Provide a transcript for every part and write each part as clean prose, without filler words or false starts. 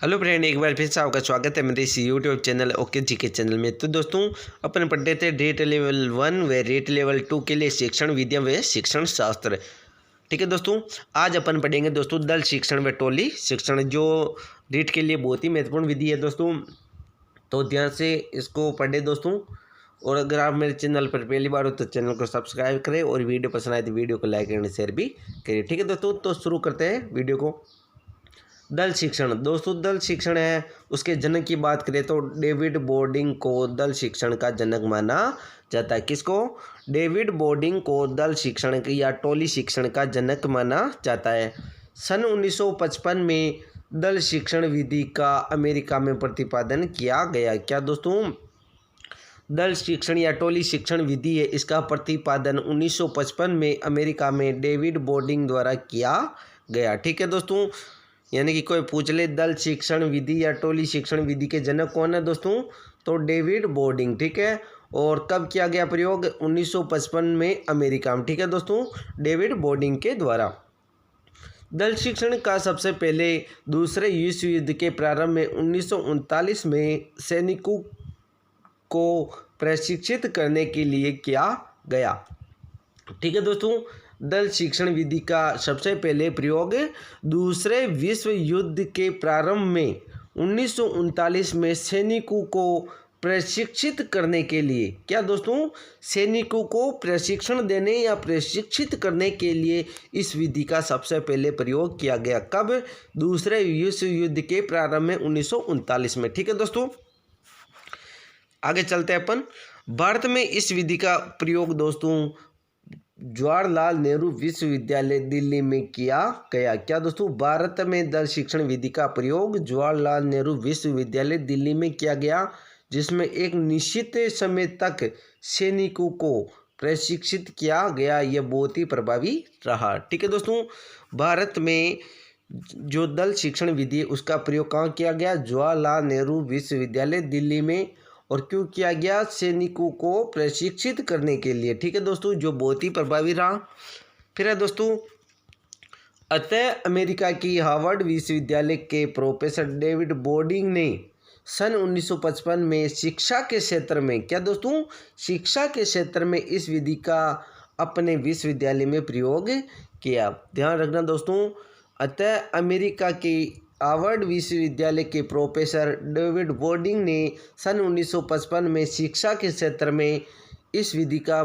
Hello friend, एक बार फिर से आपका स्वागत है मेरे इस यूट्यूब चैनल ओके जी के चैनल में। तो दोस्तों, अपन पढ़ रहे थे रेट लेवल 1 व रेट लेवल 2 के लिए शिक्षण विद्या व शिक्षण शास्त्र। ठीक है दोस्तों, आज अपन पढ़ेंगे दोस्तों दल शिक्षण व टोली शिक्षण, जो रेट के लिए बहुत ही महत्वपूर्ण विधि है दोस्तों। तो ध्यान से इसको पढ़े दोस्तों। और अगर आप मेरे चैनल पर पहली बार हो तो चैनल को सब्सक्राइब करें और वीडियो पसंद आए तो वीडियो को लाइक एंड शेयर भी करिए। ठीक है दोस्तों, तो शुरू करते हैं वीडियो को। दल शिक्षण दोस्तों, दल शिक्षण है, उसके जनक की बात करें तो डेविड बोर्डिंग को दल शिक्षण का जनक माना जाता है। किसको? डेविड बोर्डिंग को दल शिक्षण या टोली शिक्षण का जनक माना जाता है। सन 1955 में दल शिक्षण विधि का अमेरिका में प्रतिपादन किया गया। क्या दोस्तों? दल शिक्षण या टोली शिक्षण विधि है, इसका प्रतिपादन 1955 में अमेरिका में डेविड बोर्डिंग द्वारा किया गया। ठीक है दोस्तों, यानी कि कोई पूछ ले दल शिक्षण विधि या टोली शिक्षण विधि के जनक कौन है दोस्तों, तो डेविड बोर्डिंग। ठीक है, और कब किया गया प्रयोग? 1955 में अमेरिका में। ठीक है दोस्तों, डेविड बोर्डिंग के द्वारा। दल शिक्षण का सबसे पहले दूसरे विश्व युद्ध के प्रारंभ में 1939 में सैनिकों को प्रशिक्षित करने के लिए किया गया। ठीक है दोस्तों, दल शिक्षण विधि का सबसे पहले प्रयोग दूसरे विश्व युद्ध के प्रारंभ में 1939 में सैनिकों को प्रशिक्षित करने के लिए। क्या दोस्तों? सैनिकों को प्रशिक्षण देने या प्रशिक्षित करने के लिए इस विधि का सबसे पहले प्रयोग किया गया। कब? दूसरे विश्व युद्ध के प्रारंभ में 1939 में। ठीक है दोस्तों, आगे चलते हैं अपन। भारत में इस विधि का प्रयोग दोस्तों जवाहरलाल नेहरू विश्वविद्यालय दिल्ली में किया गया। क्या दोस्तों? भारत में दल शिक्षण विधि का प्रयोग जवाहरलाल नेहरू विश्वविद्यालय दिल्ली में किया गया, जिसमें एक निश्चित समय तक सैनिकों को प्रशिक्षित किया गया। यह बहुत ही प्रभावी रहा। ठीक है दोस्तों, भारत में जो दल शिक्षण विधि उसका प्रयोग कहाँ किया गया? जवाहरलाल नेहरू विश्वविद्यालय दिल्ली में। और क्यों किया गया? सैनिकों को प्रशिक्षित करने के लिए। ठीक है दोस्तों, जो बहुत ही प्रभावी रहा। फिर है दोस्तों, अतः अमेरिका की हार्वर्ड विश्वविद्यालय के प्रोफेसर डेविड बोर्डिंग ने सन 1955 में शिक्षा के क्षेत्र में, क्या दोस्तों? शिक्षा के क्षेत्र में इस विधि का अपने विश्वविद्यालय में प्रयोग किया। ध्यान रखना दोस्तों, अतः अमेरिका की हार्वर्ड विश्वविद्यालय के प्रोफेसर डेविड बोर्डिंग ने सन 1955 में शिक्षा के क्षेत्र में इस विधि का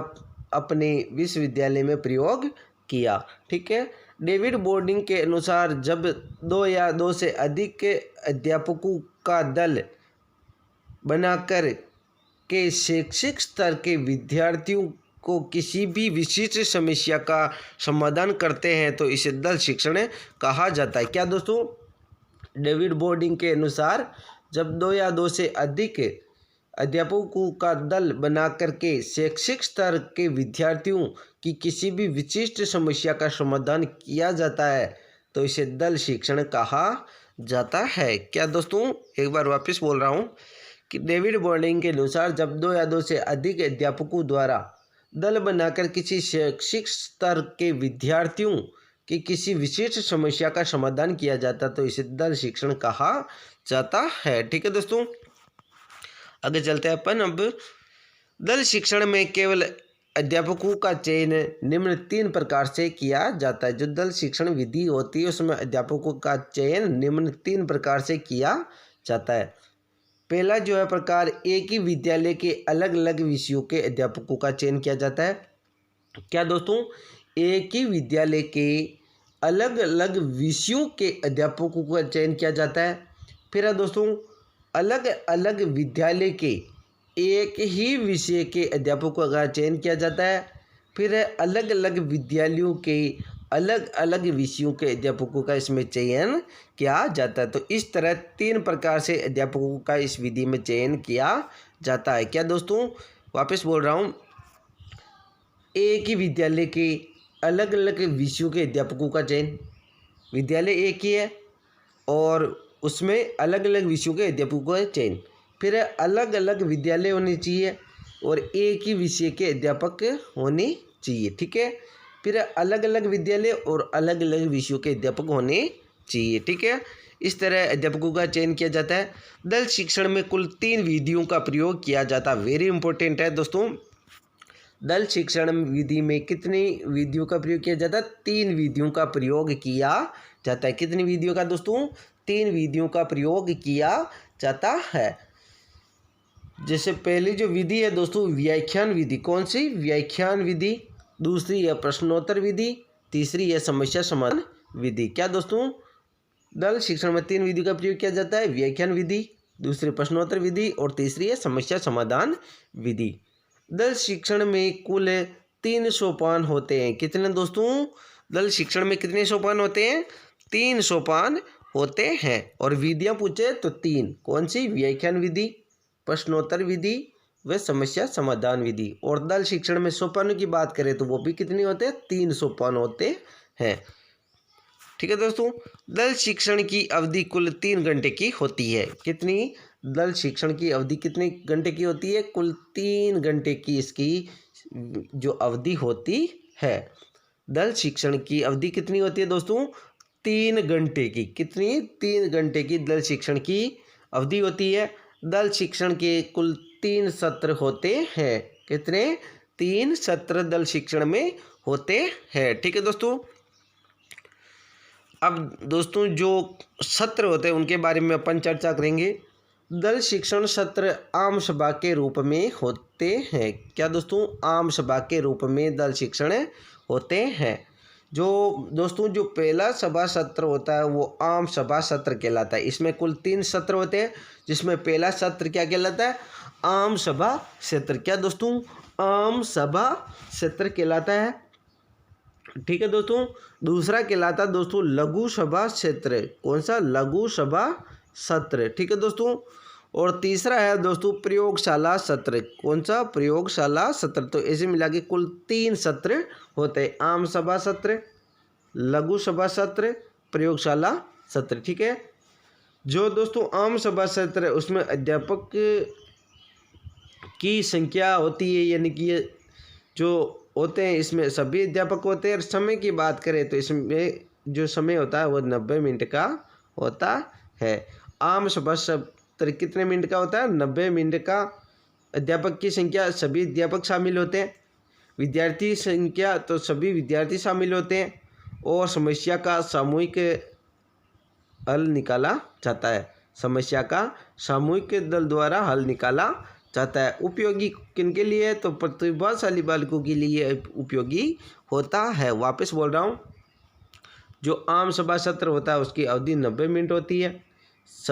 अपने विश्वविद्यालय में प्रयोग किया। ठीक है, डेविड बोर्डिंग के अनुसार जब 2 या 2 से अधिक अध्यापकों का दल बनाकर के शैक्षिक स्तर के विद्यार्थियों को किसी भी विशिष्ट समस्या का समाधान करते हैं तो इसे दल शिक्षण कहा जाता है। क्या दोस्तों? डेविड बोर्डिंग के अनुसार जब 2 या 2 से अधिक अध्यापकों का दल बना करके शैक्षिक स्तर के विद्यार्थियों की किसी भी विशिष्ट समस्या का समाधान किया जाता है तो इसे दल शिक्षण कहा जाता है। क्या दोस्तों? एक बार वापस बोल रहा हूँ कि डेविड बोर्डिंग के अनुसार जब 2 या 2 से अधिक अध्यापकों द्वारा दल बनाकर किसी शैक्षिक स्तर के विद्यार्थियों कि किसी विशिष्ट समस्या का समाधान किया जाता तो इसे दल शिक्षण कहा जाता है। ठीक है दोस्तों, आगे चलते हैं अपन। अब दल शिक्षण में केवल अध्यापकों का चयन निम्न 3 प्रकार से किया जाता है। जो दल शिक्षण विधि होती है उसमें अध्यापकों का चयन निम्न 3 प्रकार से किया जाता है। पहला जो है प्रकार, एक ही विद्यालय के अलग अलग विषयों के अध्यापकों का चयन किया जाता है। क्या दोस्तों? एक ही विद्यालय के अलग अलग विषयों के अध्यापकों का चयन किया जाता है। फिर है दोस्तों, अलग अलग विद्यालय के एक ही विषय के अध्यापकों का चयन किया जाता है। फिर है अलग अलग विद्यालयों के अलग अलग विषयों के अध्यापकों का इसमें चयन किया जाता है। तो इस तरह 3 प्रकार से अध्यापकों का इस विधि में चयन किया जाता है। क्या दोस्तों? वापस बोल रहा हूँ, एक ही विद्यालय के अलग अलग विषयों के अध्यापकों का चयन, विद्यालय एक ही है और उसमें अलग अलग विषयों के अध्यापकों का चयन। फिर अलग अलग विद्यालय होने चाहिए और एक ही विषय के अध्यापक होने चाहिए। ठीक है, फिर अलग अलग विद्यालय और अलग अलग विषयों के अध्यापक होने चाहिए। ठीक है, इस तरह अध्यापकों का चयन किया जाता है। दल शिक्षण में कुल 3 विधियों का प्रयोग किया जाता है। वेरी इंपॉर्टेंट है दोस्तों, दल शिक्षण विधि में कितनी विधियों का प्रयोग किया जाता है? 3 विधियों का प्रयोग किया जाता है। कितनी विधियों का दोस्तों? 3 विधियों का प्रयोग किया जाता है। जैसे पहली जो विधि है दोस्तों, व्याख्यान विधि। कौन सी? व्याख्यान विधि। दूसरी है प्रश्नोत्तर विधि। तीसरी है समस्या समाधान विधि। क्या दोस्तों? दल शिक्षण में 3 विधि का प्रयोग किया जाता है। व्याख्यान विधि, दूसरी प्रश्नोत्तर विधि और तीसरी है समस्या समाधान विधि। दल शिक्षण में कुल 3 सोपान होते हैं। कितने दोस्तों? दल शिक्षण में कितने सोपान होते हैं? 3 सोपान होते हैं। और विधियां पूछे तो 3। कौन सी? व्याख्यान विधि, प्रश्नोत्तर विधि व समस्या समाधान विधि। और दल शिक्षण में सोपानों की बात करें तो वो भी कितने होते हैं? 3 सोपान होते हैं। ठीक है दोस्तों, दल शिक्षण की अवधि कुल 3 घंटे की होती है। कितनी? दल शिक्षण की अवधि कितने घंटे की होती है? कुल 3 घंटे की इसकी जो अवधि होती है। दल शिक्षण की अवधि कितनी होती है दोस्तों? 3 घंटे की। कितनी? 3 घंटे की दल शिक्षण की अवधि होती है। दल शिक्षण के कुल 3 सत्र होते हैं। कितने? 3 सत्र दल शिक्षण में होते हैं। ठीक है दोस्तों, अब दोस्तों जो सत्र होते हैं उनके बारे में अपन चर्चा करेंगे। दल शिक्षण सत्र आम सभा के रूप में होते हैं। क्या दोस्तों? आम सभा के रूप में दल शिक्षण होते हैं। जो दोस्तों जो पहला सभा सत्र होता है वो आम सभा सत्र कहलाता है। इसमें कुल 3 सत्र होते हैं, जिसमें पहला सत्र क्या कहलाता है? आम सभा सत्र। क्या दोस्तों? आम सभा सत्र कहलाता है। ठीक है दोस्तों, दूसरा कहलाता है दोस्तों लघु सभा सत्र। कौन सा? लघु सभा सत्र। ठीक है दोस्तों, और तीसरा है दोस्तों प्रयोगशाला सत्र। कौन सा? प्रयोगशाला सत्र। तो ऐसे मिला के कुल 3 सत्र होते हैं। आम सभा सत्र, लघु सभा सत्र, प्रयोगशाला सत्र। ठीक है, जो दोस्तों आम सभा सत्र है उसमें अध्यापक की संख्या होती है, यानी कि ये जो होते हैं इसमें सभी अध्यापक होते हैं। और समय की बात करें तो इसमें जो समय होता है वो 90 मिनट का होता है। आम सभा सत्र कितने मिनट का होता है? 90 मिनट का। अध्यापक की संख्या सभी अध्यापक शामिल होते हैं। विद्यार्थी संख्या तो सभी विद्यार्थी शामिल होते हैं। और समस्या का सामूहिक हल निकाला जाता है। समस्या का सामूहिक दल द्वारा हल निकाला जाता है। उपयोगी किनके लिए? तो प्रतिभाशाली बालकों के लिए उपयोगी होता है। वापस बोल रहा हूँ, जो आम सभा सत्र होता है उसकी अवधि 90 मिनट होती है।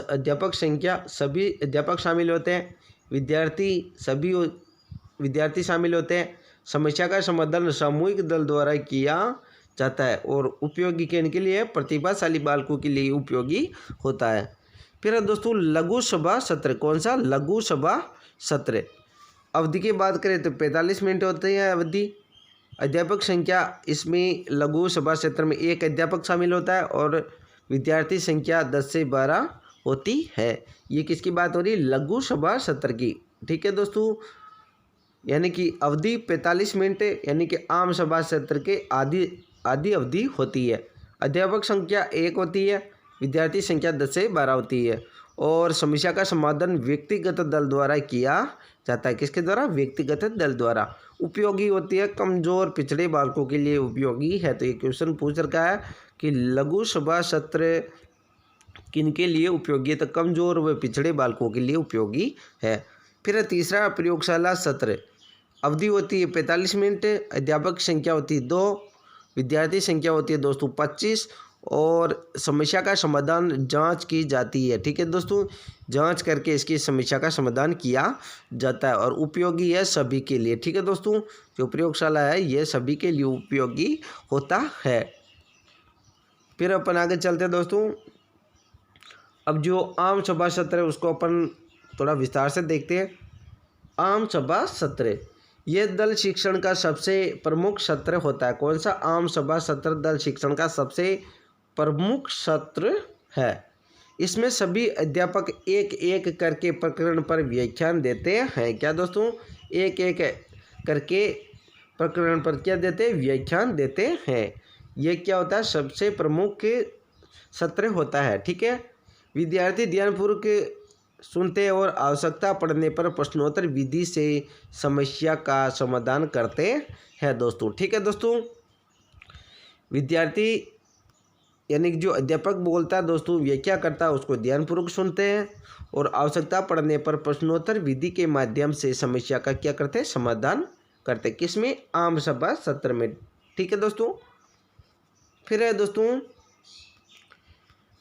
अध्यापक संख्या सभी अध्यापक शामिल होते हैं। विद्यार्थी सभी विद्यार्थी शामिल होते हैं। समस्या का समाधान सामूहिक दल द्वारा किया जाता है। और उपयोगी किनके लिए? प्रतिभाशाली बालकों के लिए उपयोगी होता है। फिर दोस्तों लघु सभा सत्र। कौन सा? लघु सभा सत्र। अवधि की बात करें तो 45 मिनट होती है अवधि। अध्यापक संख्या इसमें लघु सभा सत्र में 1 अध्यापक शामिल होता है। और विद्यार्थी संख्या 10 से 12 होती है। ये किसकी बात हो रही? लघु सभा सत्र की। ठीक है दोस्तों, यानी कि अवधि 45 मिनट, यानी कि आम सभा सत्र के आधी अवधि होती है। अध्यापक संख्या 1 होती है। विद्यार्थी संख्या 10 से 12 होती है। और समस्या का समाधान व्यक्तिगत दल द्वारा किया जाता है। किसके द्वारा? व्यक्तिगत दल द्वारा। उपयोगी होती है, कमजोर पिछड़े बालकों के लिए उपयोगी है। तो ये क्वेश्चन पूछ रखा है कि लघु सभा सत्र किनके लिए उपयोगी है? तो कमजोर व पिछड़े बालकों के लिए उपयोगी है। फिर तीसरा प्रयोगशाला सत्र। अवधि होती है 45 मिनट। अध्यापक संख्या होती है 2। विद्यार्थी संख्या होती है दोस्तों 25। और समस्या का समाधान जांच की जाती है। ठीक है दोस्तों, जांच करके इसकी समस्या का समाधान किया जाता है। और उपयोगी है सभी के लिए। ठीक है दोस्तों, जो प्रयोगशाला है ये सभी के लिए उपयोगी होता है। फिर अपन आगे चलते हैं दोस्तों। अब जो आम सभा सत्र है उसको अपन थोड़ा विस्तार से देखते हैं। आम सभा सत्र ये दल शिक्षण का सबसे प्रमुख सत्र होता है। कौन सा? आम सभा सत्र दल शिक्षण का सबसे प्रमुख सत्र है। इसमें सभी अध्यापक एक एक करके प्रकरण पर व्याख्यान देते हैं। क्या दोस्तों? एक एक करके प्रकरण पर क्या देते हैं? व्याख्यान देते हैं। ये क्या होता है? सबसे प्रमुख सत्र होता है। ठीक है, विद्यार्थी ध्यानपूर्वक सुनते हैं और आवश्यकता पड़ने पर प्रश्नोत्तर विधि से समस्या का समाधान करते हैं दोस्तों। ठीक है दोस्तों, विद्यार्थी यानी कि जो अध्यापक बोलता है दोस्तों, व्याख्या करता है, उसको ध्यानपूर्वक सुनते हैं और आवश्यकता पड़ने पर प्रश्नोत्तर विधि के माध्यम से समस्या का क्या करते हैं, समाधान करते हैं। किसमें, आम सभा सत्र में। ठीक है दोस्तों, फिर है दोस्तों,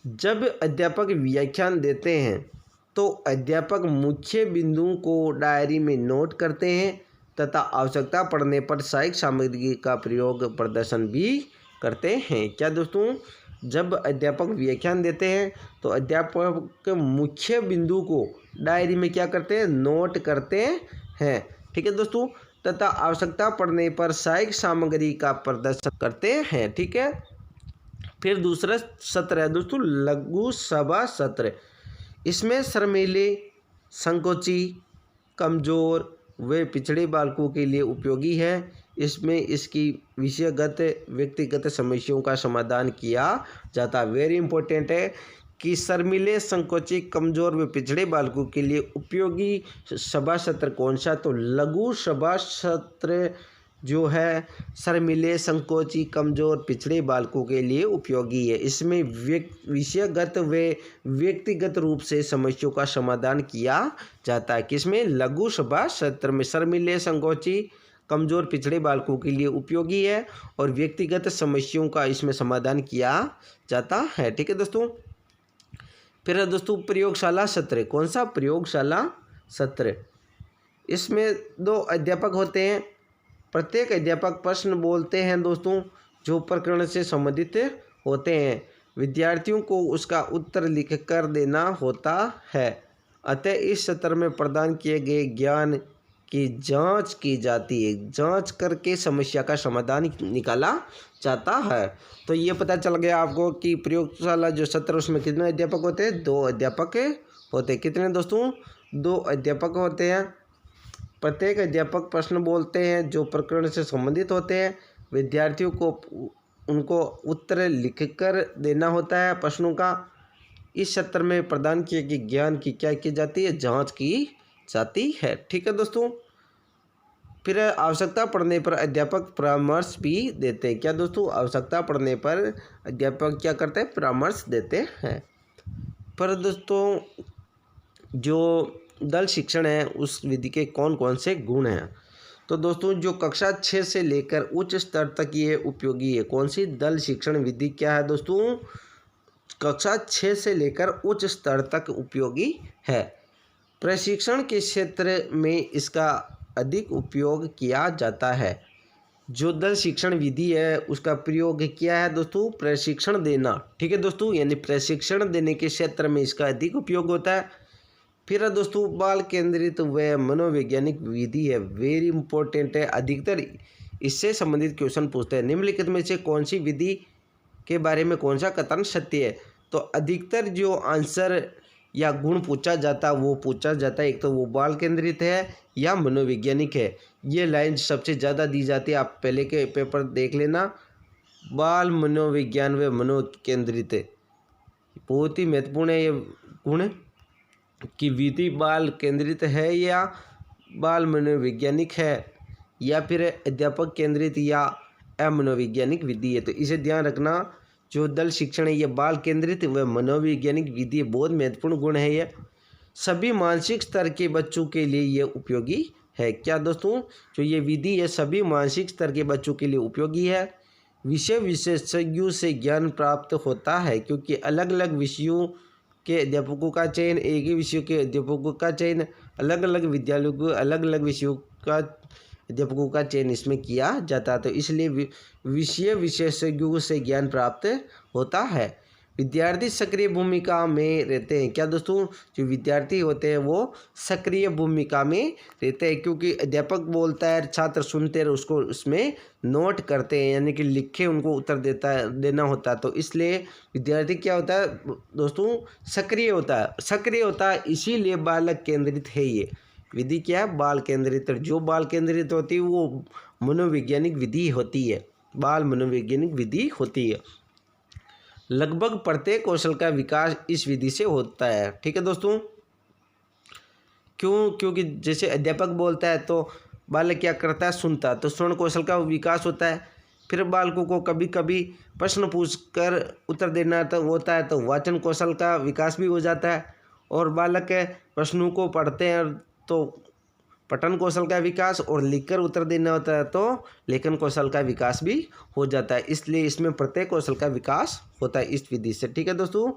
जब अध्यापक व्याख्यान देते हैं तो अध्यापक मुख्य बिंदुओं को डायरी में नोट करते हैं तथा आवश्यकता पड़ने पर सहायक सामग्री का प्रयोग प्रदर्शन भी करते हैं। क्या दोस्तों, जब अध्यापक व्याख्यान देते हैं तो अध्यापक के मुख्य बिंदु को डायरी में क्या करते हैं, नोट करते हैं। ठीक है दोस्तों, तथा आवश्यकता पड़ने पर सहायक सामग्री का प्रदर्शन करते हैं। ठीक है, फिर दूसरा सत्र है दोस्तों लघु सभा सत्र। इसमें शर्मीले, संकोची, कमजोर व पिछड़े बालकों के लिए उपयोगी है। इसमें इसकी विषयगत व्यक्तिगत समस्याओं का समाधान किया जाता है। वेरी इंपॉर्टेंट है कि शर्मीले, संकोची, कमजोर व पिछड़े बालकों के लिए उपयोगी सभा सत्र कौन सा, तो लघु सभा सत्र जो है शर्मीले, संकोची, कमजोर, पिछड़े बालकों के लिए उपयोगी है। इसमें विषयगत व व्यक्तिगत रूप से समस्याओं का समाधान किया जाता है। किसमें, लघु सभा सत्र में। शर्मीले, संकोची, कमजोर, पिछड़े बालकों के लिए उपयोगी है और व्यक्तिगत समस्याओं का इसमें समाधान किया जाता है। ठीक है दोस्तों, फिर दोस्तों प्रयोगशाला सत्र। कौन सा, प्रयोगशाला सत्र। इसमें 2 अध्यापक होते हैं। प्रत्येक अध्यापक प्रश्न बोलते हैं दोस्तों जो प्रकरण से संबंधित होते हैं। विद्यार्थियों को उसका उत्तर लिख कर देना होता है। अतः इस सत्र में प्रदान किए गए ज्ञान की जांच की जाती है। जांच करके समस्या का समाधान निकाला जाता है। तो ये पता चल गया आपको कि प्रयोगशाला जो सत्र उसमें कितने अध्यापक होते हैं, 2 अध्यापक होते हैं। कितने दोस्तों, 2 अध्यापक होते हैं। प्रत्येक अध्यापक प्रश्न बोलते हैं जो प्रकरण से संबंधित होते हैं। विद्यार्थियों को उनको उत्तर लिखकर देना होता है प्रश्नों का। इस सत्र में प्रदान किए गए ज्ञान की क्या की जाती है, जांच की जाती है। ठीक है दोस्तों, फिर आवश्यकता पड़ने पर अध्यापक परामर्श भी देते हैं। क्या दोस्तों, आवश्यकता पड़ने पर अध्यापक क्या करते हैं, परामर्श देते हैं। पर दोस्तों जो दल शिक्षण है उस विधि के कौन कौन से गुण हैं, तो दोस्तों जो कक्षा 6 से लेकर उच्च स्तर तक ये उपयोगी है। कौन सी, दल शिक्षण विधि क्या है दोस्तों, कक्षा 6 से लेकर उच्च स्तर तक उपयोगी है। प्रशिक्षण के क्षेत्र में इसका अधिक उपयोग किया जाता है। जो दल शिक्षण विधि है उसका प्रयोग क्या है दोस्तों, प्रशिक्षण देना। ठीक है दोस्तों, यानी प्रशिक्षण देने के क्षेत्र में इसका अधिक उपयोग होता है। फिर दोस्तों बाल केंद्रित व मनोवैज्ञानिक विधि है। वेरी इंपॉर्टेंट है, अधिकतर इससे संबंधित क्वेश्चन पूछते हैं। निम्नलिखित में से कौन सी विधि के बारे में कौन सा कथन सत्य है, तो अधिकतर जो आंसर या गुण पूछा जाता वो पूछा जाता है। एक तो वो बाल केंद्रित है या मनोवैज्ञानिक है। ये लाइन सबसे ज़्यादा दी जाती है, आप पहले के पेपर देख लेना। बाल, मनोविज्ञान व मनोकेंद्रित है, बहुत ही महत्वपूर्ण है ये गुण कि विधि बाल केंद्रित है या बाल मनोवैज्ञानिक है या फिर अध्यापक केंद्रित या अमनोवैज्ञानिक विधि है। तो इसे ध्यान रखना, जो दल शिक्षण है ये बाल केंद्रित व मनोवैज्ञानिक विधि बहुत महत्वपूर्ण गुण है। ये सभी मानसिक स्तर के बच्चों के लिए ये उपयोगी है। क्या दोस्तों, जो ये विधि है सभी मानसिक स्तर के बच्चों के लिए उपयोगी है। विषय विशेषज्ञों से ज्ञान प्राप्त होता है, क्योंकि अलग अलग विषयों के अध्यापकों का चयन, एक ही विषयों के अध्यापकों का चयन, अलग अलग विद्यालयों को अलग अलग विषयों का अध्यापकों का चयन इसमें किया जाता है। तो इसलिए विषय विशेषज्ञों से ज्ञान प्राप्त होता है। विद्यार्थी सक्रिय भूमिका में रहते हैं। क्या दोस्तों, जो विद्यार्थी होते हैं वो सक्रिय भूमिका में रहते हैं, क्योंकि अध्यापक बोलता है, छात्र सुनते हैं, उसको उसमें नोट करते हैं, यानी कि लिखे उनको उत्तर देना होता है। तो इसलिए विद्यार्थी क्या होता है दोस्तों, सक्रिय होता है। सक्रिय होता है, इसीलिए बालक केंद्रित है ये विधि। क्या है, बाल केंद्रित। जो बाल केंद्रित होती है वो मनोवैज्ञानिक विधि होती है, बाल मनोवैज्ञानिक विधि होती है। लगभग प्रत्येक कौशल का विकास इस विधि से होता है। ठीक है दोस्तों, क्योंकि जैसे अध्यापक बोलता है तो बालक क्या करता है, सुनता है, तो श्रवण कौशल का विकास होता है। फिर बालकों को कभी कभी प्रश्न पूछकर उत्तर देना तो होता है, तो वाचन कौशल का विकास भी हो जाता है। और बालक के प्रश्नों को पढ़ते हैं तो पठन कौशल का विकास, और लिखकर उत्तर देना होता है तो लेखन कौशल का विकास भी हो जाता है। इसलिए इसमें प्रत्येक कौशल का विकास होता है इस विधि से। ठीक है दोस्तों,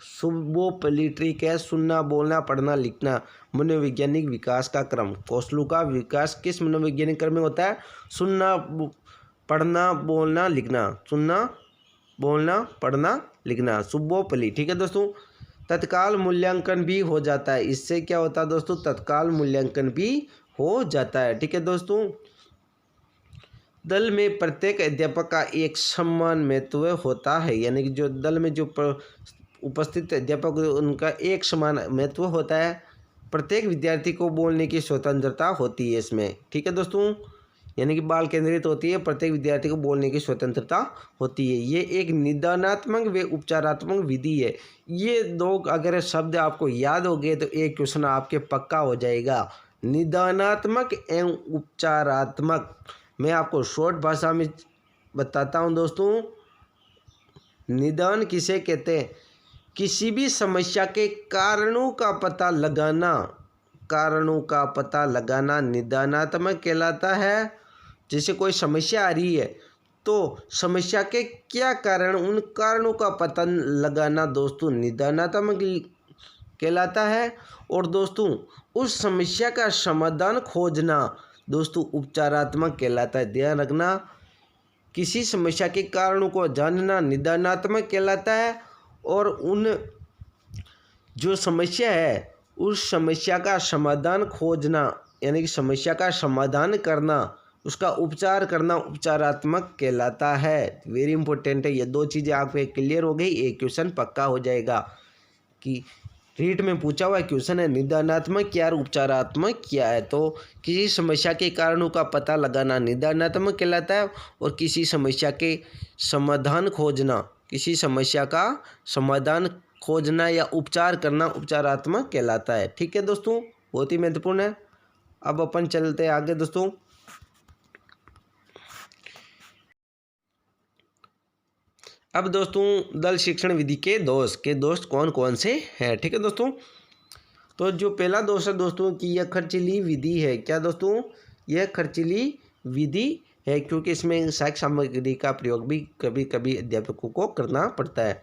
सुबोपलिट्रिक है सुनना, बोलना, पढ़ना, लिखना, मनोवैज्ञानिक विकास का क्रम। कौशलों का विकास किस मनोवैज्ञानिक क्रम में होता है? सुनना, पढ़ना, बोलना, लिखना, सुनना, बोलना, पढ़ना, लिखना, सुबोपली। ठीक है दोस्तों, तत्काल मूल्यांकन भी हो जाता है। इससे क्या होता है दोस्तों? तत्काल मूल्यांकन भी हो जाता है। ठीक है दोस्तों, दल में प्रत्येक अध्यापक का एक समान महत्व होता है, यानी कि जो दल में जो उपस्थित अध्यापक उनका एक समान महत्व होता है। प्रत्येक विद्यार्थी को बोलने की स्वतंत्रता होती है इसमें। ठीक है दोस्तों, यानी कि बाल केंद्रित होती है, प्रत्येक विद्यार्थी को बोलने की स्वतंत्रता होती है। ये एक निदानात्मक व उपचारात्मक विधि है। ये दो अगर शब्द आपको याद हो गए तो एक क्वेश्चन आपके पक्का हो जाएगा। निदानात्मक एवं उपचारात्मक, मैं आपको शॉर्ट भाषा में बताता हूँ दोस्तों। निदान किसे कहते हैं? किसी भी समस्या के कारणों का पता लगाना, कारणों का पता लगाना निदानात्मक कहलाता है। जैसे कोई समस्या आ रही है तो समस्या के क्या कारण, उन कारणों का पता लगाना दोस्तों निदानात्मक कहलाता है। और दोस्तों उस समस्या का समाधान खोजना दोस्तों उपचारात्मक कहलाता है। ध्यान रखना, किसी समस्या के कारणों को जानना निदानात्मक कहलाता है, और उन जो समस्या है उस समस्या का समाधान खोजना, यानी कि समस्या का समाधान करना, उसका उपचार करना उपचारात्मक कहलाता है। वेरी इंपॉर्टेंट है, ये दो चीज़ें आपको क्लियर हो गई, एक क्वेश्चन पक्का हो जाएगा कि रीट में पूछा हुआ क्वेश्चन है निदानात्मक क्या और उपचारात्मक क्या है। तो किसी समस्या के कारणों का पता लगाना निदानात्मक कहलाता है, और किसी समस्या के समाधान खोजना, किसी समस्या का समाधान खोजना या उपचार करना उपचारात्मक कहलाता है। ठीक है दोस्तों, बहुत ही महत्वपूर्ण है। अब अपन चलते हैं आगे दोस्तों। अब दोस्तों दल शिक्षण विधि के दोष कौन कौन से हैं? ठीक है दोस्तों, तो जो पहला दोष है दोस्तों कि यह खर्चीली विधि है। क्या दोस्तों? यह खर्चीली विधि है, क्योंकि इसमें सहायक सामग्री का प्रयोग भी कभी कभी अध्यापकों को करना पड़ता है।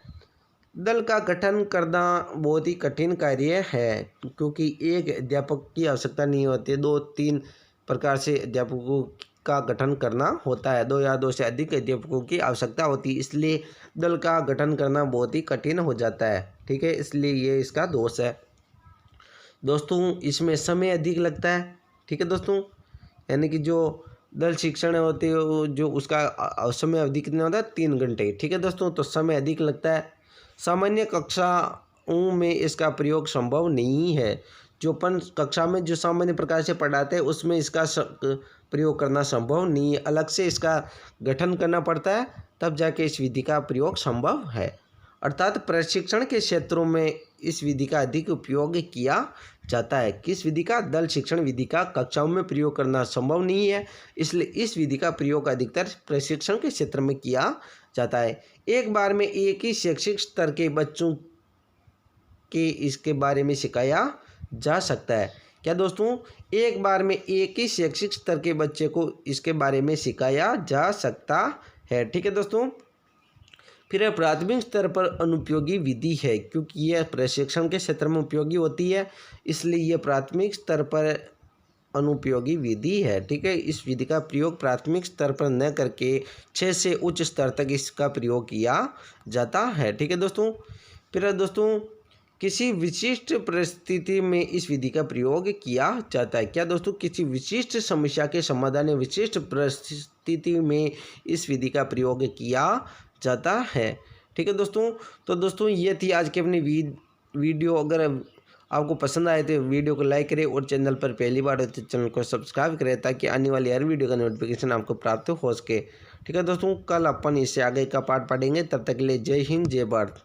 दल का गठन करना बहुत ही कठिन कार्य है, क्योंकि एक अध्यापक की आवश्यकता नहीं होती है, 2-3 प्रकार से अध्यापकों का गठन करना होता है, 2 या 2 से अधिक अध्यापकों की आवश्यकता होती है। इसलिए दल का गठन करना बहुत ही कठिन हो जाता है। ठीक है, इसलिए ये इसका दोष है दोस्तों। इसमें समय अधिक लगता है। ठीक है दोस्तों, यानी कि जो दल शिक्षण होती है जो उसका समय अवधि कितना होता है? 3 घंटे। ठीक है दोस्तों, तो समय अधिक लगता है। सामान्य कक्षाओं में इसका प्रयोग संभव नहीं है। जो अपन कक्षा में जो सामान्य प्रकार से पढ़ाते हैं उसमें इसका प्रयोग करना संभव नहीं है। अलग से इसका गठन करना पड़ता है, तब जाके इस विधि का प्रयोग संभव है। अर्थात प्रशिक्षण के क्षेत्रों में इस विधि का अधिक उपयोग किया जाता है। किस विधि का? दल शिक्षण विधि का कक्षाओं में प्रयोग करना संभव नहीं है, इसलिए इस विधि का प्रयोग अधिकतर प्रशिक्षण के क्षेत्र में किया जाता है। एक बार में एक ही शैक्षिक स्तर के बच्चों के इसके बारे में सिखाया जा सकता है। क्या दोस्तों? एक बार में एक ही शैक्षिक स्तर के बच्चे को इसके बारे में सिखाया जा सकता है। ठीक है दोस्तों, फिर प्राथमिक स्तर पर अनुपयोगी विधि है, क्योंकि यह प्रशिक्षण के क्षेत्र में उपयोगी होती है, इसलिए यह प्राथमिक स्तर पर अनुपयोगी विधि है। ठीक है, इस विधि का प्रयोग प्राथमिक स्तर पर न करके 6 से उच्च स्तर तक इसका प्रयोग किया जाता है। ठीक है दोस्तों, फिर दोस्तों किसी विशिष्ट परिस्थिति में इस विधि का प्रयोग किया जाता है। क्या दोस्तों? किसी विशिष्ट समस्या के समाधान या विशिष्ट परिस्थिति में इस विधि का प्रयोग किया जाता है। ठीक है दोस्तों, तो दोस्तों ये थी आज की अपनी वीडियो। अगर आपको पसंद आए तो वीडियो को लाइक करें, और चैनल पर पहली बार हो तो चैनल को सब्सक्राइब करें, ताकि आने वाली हर वीडियो का नोटिफिकेशन आपको प्राप्त हो सके। ठीक है दोस्तों, कल अपन इससे आगे का पार्ट पढ़ेंगे। तब तक के लिए जय हिंद जय भारत।